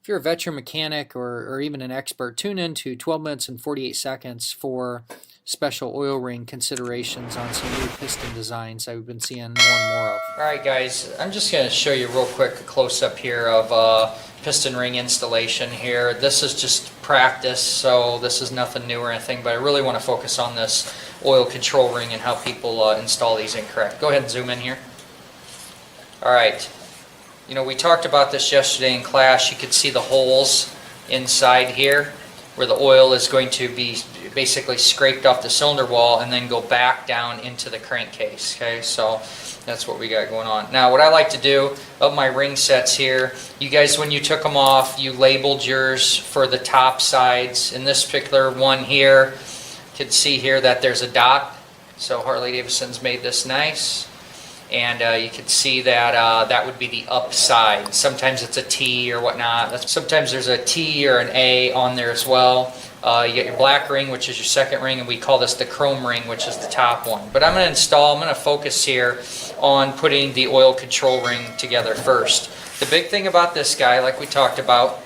If you're a veteran mechanic or even an expert, tune in to 12 minutes and 48 seconds for special oil ring considerations on some new piston designs that we've been seeing more and more of. Alright guys, I'm just going to show you real quick a close-up here of piston ring installation here. This is just practice, so this is nothing new or anything, but I really want to focus on this oil control ring and how people install these incorrect. Go ahead and zoom in here. Alright. You know, we talked about this yesterday in class. You could see the holes inside here where the oil is going to be basically scraped off the cylinder wall and then go back down into the crankcase. Okay, so that's what we got going on. Now, what I like to do of my ring sets here, you guys, when you took them off, you labeled yours for the top sides. In this particular one here, you can see here that there's a dot. So Harley-Davidson's made this nice. And you can see that that would be the upside. Sometimes it's a T or whatnot. Sometimes there's a T or an A on there as well. You get your black ring, which is your second ring, and we call this the chrome ring, which is the top one. But I'm going to focus here on putting the oil control ring together first. The big thing about this guy, like we talked about,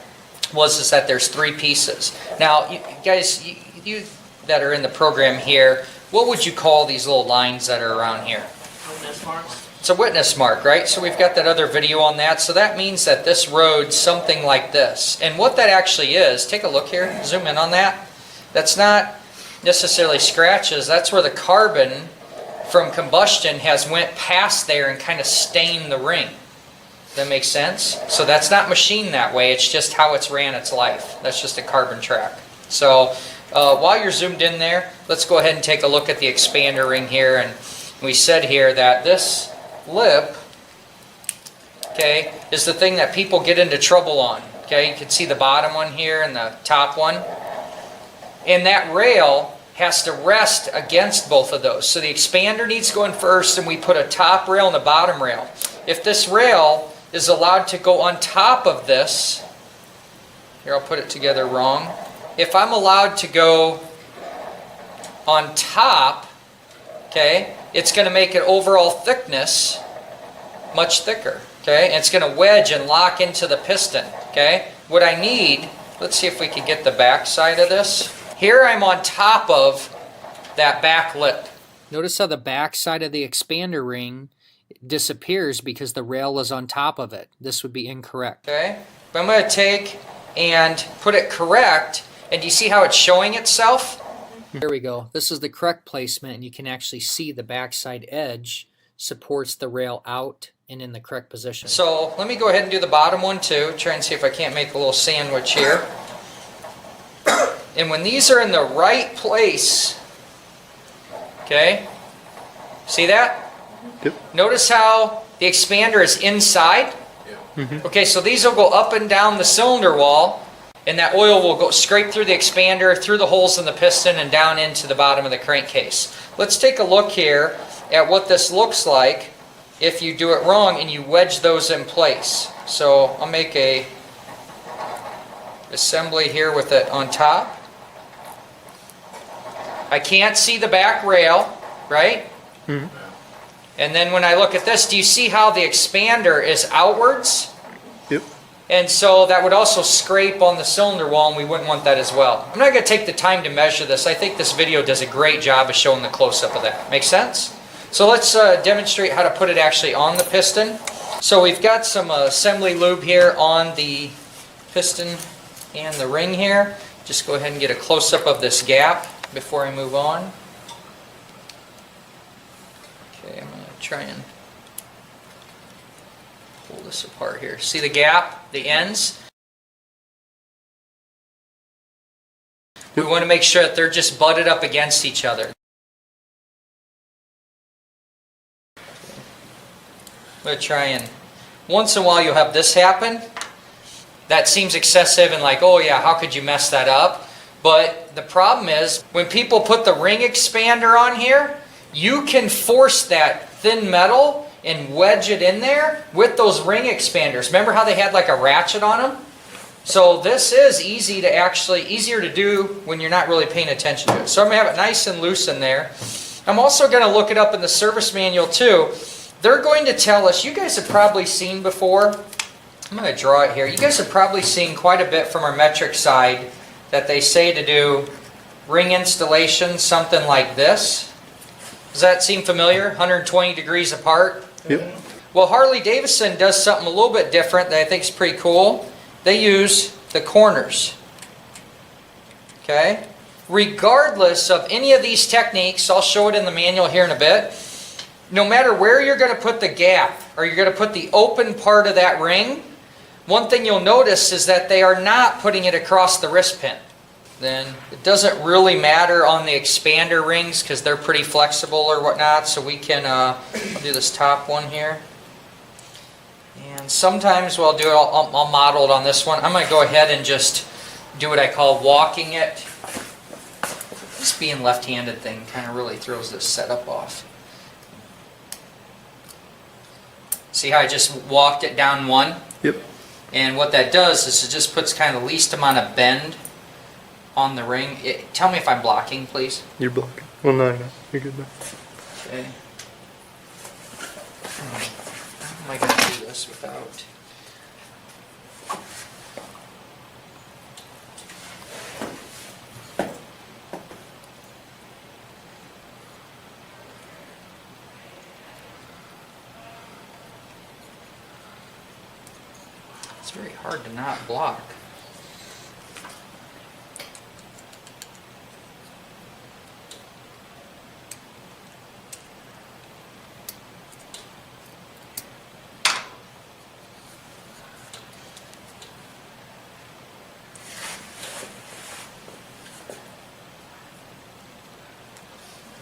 is that there's three pieces. Now, you guys, you that are in the program here, what would you call these little lines that are around here? Witness marks. It's a witness mark, right? So we've got that other video on that. So that means that this road's something like this. And what that actually is, take a look here, zoom in on that. That's not necessarily scratches. That's where the carbon from combustion has went past there and kind of stained the ring. That makes sense? So that's not machined that way. It's just how it's ran its life. That's just a carbon track. So while you're zoomed in there, let's go ahead and take a look at the expander ring here. And we said here that this lip, okay, is the thing that people get into trouble on. Okay, you can see the bottom one here and the top one. And that rail has to rest against both of those. So the expander needs to go in first, and we put a top rail and a bottom rail. If this rail is allowed to go on top of this, here I'll put it together wrong. If I'm allowed to go on top, okay, it's going to make it overall thickness much thicker. Okay, and it's going to wedge and lock into the piston. Okay, what I need, let's see if we can get the back side of this. Here I'm on top of that back lip. Notice how the back side of the expander ring disappears because the rail is on top of it. This would be incorrect. Okay, but I'm going to take and put it correct, and do you see how it's showing itself? There we go. This is the correct placement, and you can actually see the backside edge supports the rail out and in the correct position. So let me go ahead and do the bottom one too. Try and see if I can't make a little sandwich here. And when these are in the right place, okay, see that? Yep. Notice how the expander is inside? Yeah. Mm-hmm. Okay, so these will go up and down the cylinder wall, and that oil will go scrape through the expander, through the holes in the piston, and down into the bottom of the crankcase. Let's take a look here at what this looks like if you do it wrong and you wedge those in place. So I'll make a assembly here with it on top. I can't see the back rail, right? Mm-hmm. And then when I look at this, do you see how the expander is outwards? Yep. And so that would also scrape on the cylinder wall, and we wouldn't want that as well. I'm not going to take the time to measure this. I think this video does a great job of showing the close-up of that. Make sense? So let's demonstrate how to put it actually on the piston. So we've got some assembly lube here on the piston and the ring here. Just go ahead and get a close-up of this gap before I move on. Okay, I'm going to try and pull this apart here. See the gap, the ends? We want to make sure that they're just butted up against each other. I'm going to try and, once in a while you'll have this happen. That seems excessive and like, oh yeah, how could you mess that up? But the problem is, when people put the ring expander on here, you can force that thin metal and wedge it in there with those ring expanders. Remember how they had like a ratchet on them? So this is easier to do when you're not really paying attention to it. So I'm going to have it nice and loose in there. I'm also going to look it up in the service manual too. They're going to tell us, you guys have probably seen before, I'm going to draw it here. You guys have probably seen quite a bit from our metric side that they say to do ring installation, something like this. Does that seem familiar? 120 degrees apart? Yep. Well, Harley-Davidson does something a little bit different that I think is pretty cool. They use the corners. Okay? Regardless of any of these techniques, I'll show it in the manual here in a bit. No matter where you're going to put the gap, or you're going to put the open part of that ring, one thing you'll notice is that they are not putting it across the wrist pin. Then it doesn't really matter on the expander rings because they're pretty flexible or whatnot. So we can I'll do this top one here. And sometimes what I'll do, I'll model it on this one. I'm going to go ahead and just do what I call walking it. This being left-handed thing kind of really throws this setup off. See how I just walked it down one? Yep. And what that does is it just puts kind of the least amount of bend on the ring. Tell me if I'm blocking, please. You're blocking. Well, no, you're good now. Okay. How am I going to do this without... It's very hard to not block.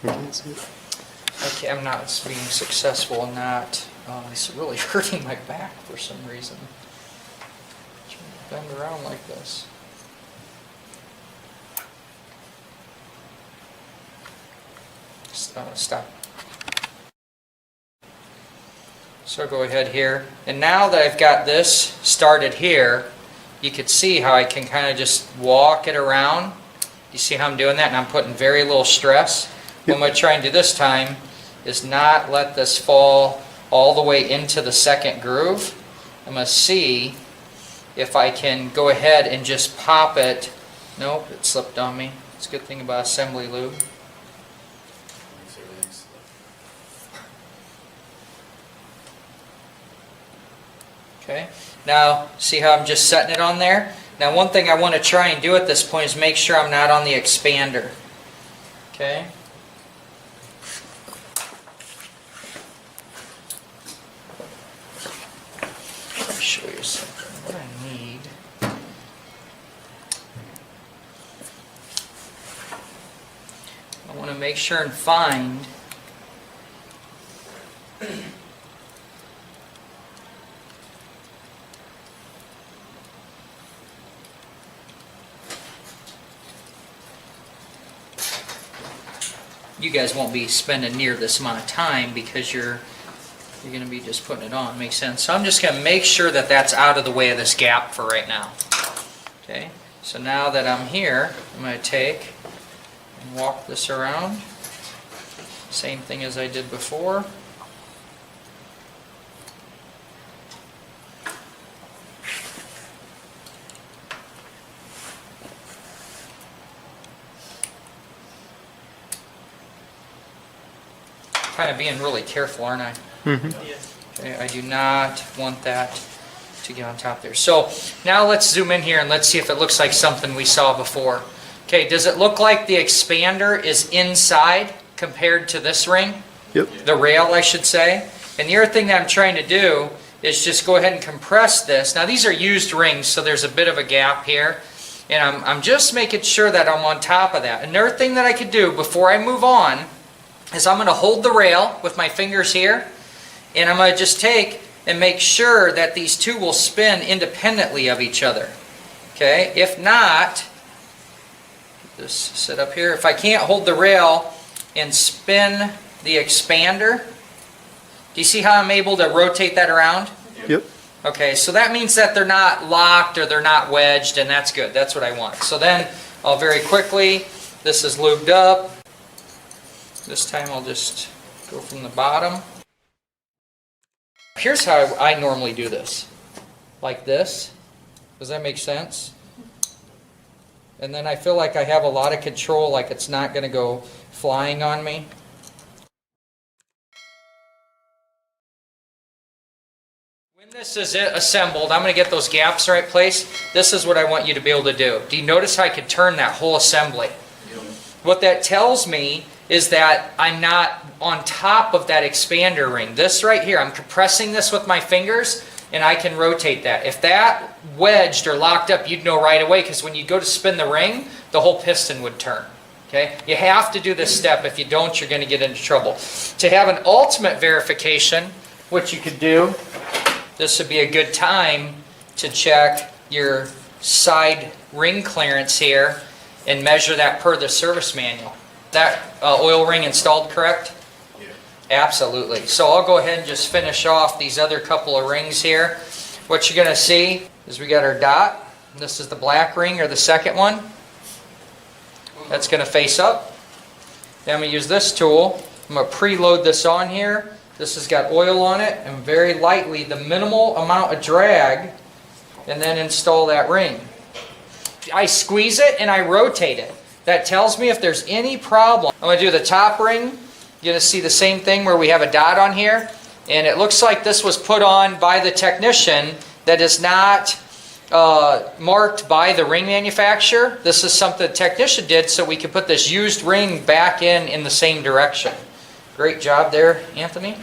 I can't see it. Okay, I'm not being successful in that. It's really hurting my back for some reason. Trying to bend around like this. Stop. So go ahead here. And now that I've got this started here, you could see how I can kind of just walk it around. You see how I'm doing that? And I'm putting very little stress. What I'm going to try and do this time is not let this fall all the way into the second groove. I'm going to see if I can go ahead and just pop it. Nope, it slipped on me. It's a good thing about assembly lube. Okay, now see how I'm just setting it on there? Now one thing I want to try and do at this point is make sure I'm not on the expander. Okay. Let me show you something. What I need. I want to make sure and find you guys won't be spending near this amount of time because you're going to be just putting it on. Makes sense? So I'm just going to make sure that that's out of the way of this gap for right now. Okay, so now that I'm here, I'm going to take and walk this around. Same thing as I did before. Kind of being really careful, aren't I? Mm-hmm. Okay, I do not want that to get on top there. So now let's zoom in here and let's see if it looks like something we saw before. Okay, does it look like the expander is inside compared to this ring? Yep. The rail, I should say. And the other thing that I'm trying to do is just go ahead and compress this. Now these are used rings, so there's a bit of a gap here. And I'm just making sure that I'm on top of that. Another thing that I could do before I move on is I'm going to hold the rail with my fingers here, and I'm going to just take and make sure that these two will spin independently of each other. Okay, if not, just sit up here. If I can't hold the rail and spin the expander, do you see how I'm able to rotate that around? Yep. Okay, so that means that they're not locked or they're not wedged, and that's good. That's what I want. So then I'll very quickly, this is lubed up. This time I'll just go from the bottom. Here's how I normally do this. like this. Does that make sense? And then I feel like I have a lot of control, like it's not going to go flying on me. When this is assembled, I'm going to get those gaps the right place. This is what I want you to be able to do. Do you notice how I could turn that whole assembly? What that tells me is that I'm not on top of that expander ring. This right here, I'm compressing this with my fingers, and I can rotate that. If that wedged or locked up, you'd know right away, because when you go to spin the ring, the whole piston would turn. Okay? You have to do this step. If you don't, you're going to get into trouble. To have an ultimate verification, what you could do, this would be a good time to check your side ring clearance here and measure that per the service manual. That oil ring installed correct? Yeah. Absolutely. So I'll go ahead and just finish off these other couple of rings here. What you're going to see is we got our dot. This is the black ring, or the second one. That's going to face up. Then I'm going to use this tool. I'm going to preload this on here. This has got oil on it, and very lightly, the minimal amount of drag, and then install that ring. I squeeze it and I rotate it. That tells me if there's any problem. I'm going to do the top ring. You're going to see the same thing where we have a dot on here. And it looks like this was put on by the technician that is not marked by the ring manufacturer. This is something the technician did so we could put this used ring back in the same direction. Great job there, Anthony.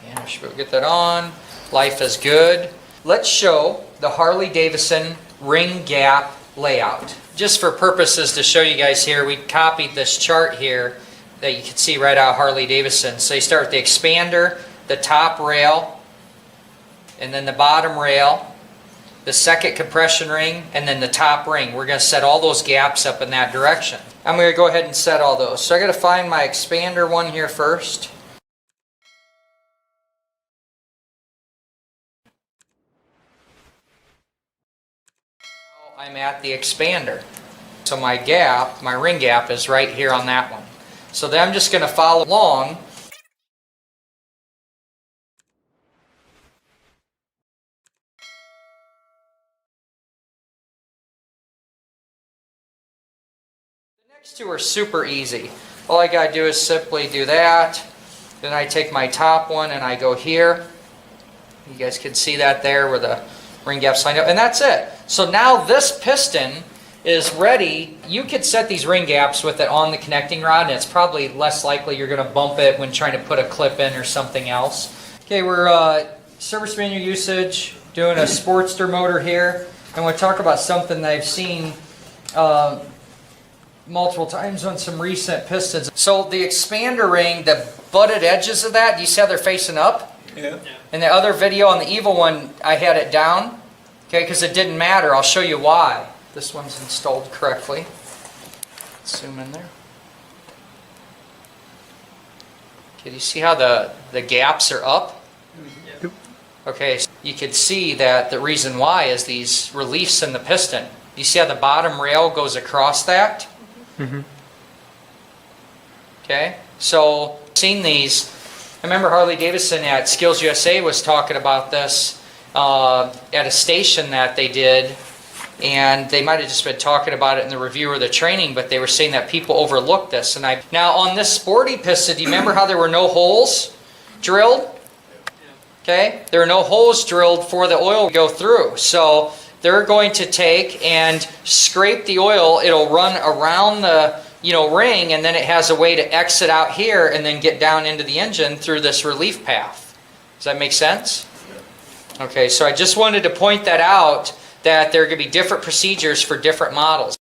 Yeah, I should get that on. Life is good. Let's show the Harley-Davidson ring gap layout. Just for purposes to show you guys here, we copied this chart here that you can see right out of Harley-Davidson. So you start with the expander, the top rail, and then the bottom rail, the second compression ring, and then the top ring. We're going to set all those gaps up in that direction. I'm going to go ahead and set all those. So I got to find my expander one here first. I'm at the expander. So my gap, my ring gap, is right here on that one. So then I'm just going to follow along. The next two are super easy. All I got to do is simply do that. Then I take my top one and I go here. You guys can see that there where the ring gap's lined up. And that's it. So now this piston is ready. You could set these ring gaps with it on the connecting rod, and it's probably less likely you're going to bump it when trying to put a clip in or something else. Okay, we're service manual usage, doing a Sportster motor here, and we'll talk about something that I've seen multiple times on some recent pistons. So the expander ring, the butted edges of that, do you see how they're facing up? Yeah. In the other video on the Evil one, I had it down, okay, because it didn't matter. I'll show you why. This one's installed correctly. Zoom in there. Okay, do you see how the gaps are up? Yep. Okay, so you can see that the reason why is these reliefs in the piston. You see how the bottom rail goes across that? Mm-hmm. Okay, so seen these. I remember Harley-Davidson at Skills USA was talking about this at a station that they did, and they might have just been talking about it in the review or the training, but they were saying that people overlook this. And now on this sporty piston, do you remember how there were no holes drilled? Okay, there are no holes drilled for the oil to go through. So they're going to take and scrape the oil. It'll run around the ring, and then it has a way to exit out here and then get down into the engine through this relief path. Does that make sense? Okay, so I just wanted to point that out, that there are going to be different procedures for different models.